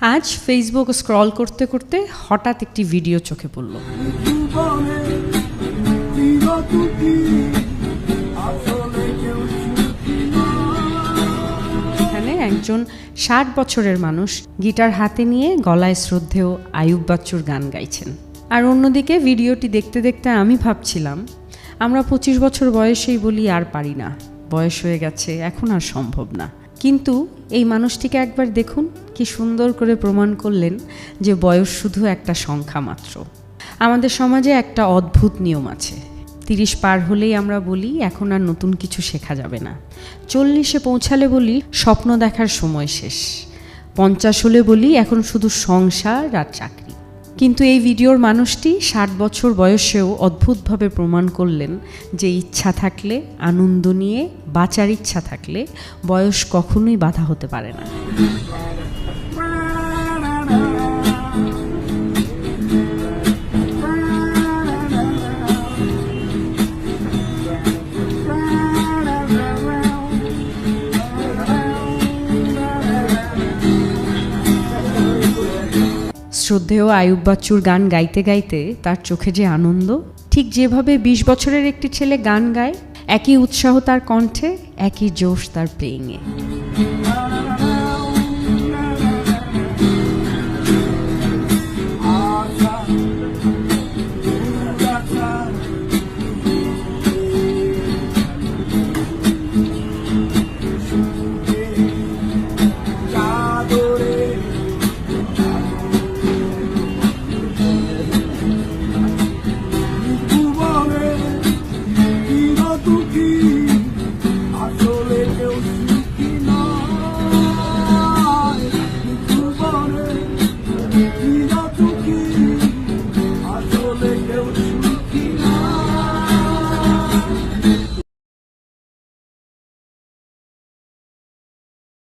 আজ Facebook scroll করতে করতে হঠাৎ একটি ভিডিও চোখে পড়ল। এখানে একজন ৬০ বছরের মানুষ গিটার হাতে নিয়ে গলায় শ্রদ্ধেয় আইয়ুব বাচ্চুর গান গাইছেন। আর অন্যদিকে ভিডিওটি দেখতে দেখতে আমি ভাবছিলাম, আমরা ২৫ বছর বয়সেই বলি আর পারি না, বয়স হয়ে গেছে, এখন আর সম্ভব না। কিন্তু এই মানুষটিকে একবার দেখুন, কি সুন্দর করে প্রমাণ করলেন যে বয়স শুধু একটা সংখ্যা মাত্র। আমাদের সমাজে একটা অদ্ভুত নিয়ম আছে, ৩০ পার হলেই আমরা বলি এখন আর নতুন কিছু শেখা যাবে না, ৪০-এ পৌঁছালে বলি স্বপ্ন দেখার সময় শেষ, ৫০ হলে বলি এখন শুধু সংসার আর চাকরি। কিন্তু এই ভিডিওর মানুষটি ৬০ বছর বয়সেও অদ্ভুতভাবে প্রমাণ করলেন যে ইচ্ছা থাকলে, আনন্দ নিয়ে বাঁচার ইচ্ছা থাকলে বয়স কখনোই বাধা হতে পারে না। শ্রদ্ধেয় আইয়ুব বাচ্চুর গান গাইতে গাইতে তার চোখে যে আনন্দ, ঠিক যেভাবে ২০ বছরের একটি ছেলে গান গায়, একই উৎসাহ তার কণ্ঠে, একই জোশ তার প্লেয়িংয়ে।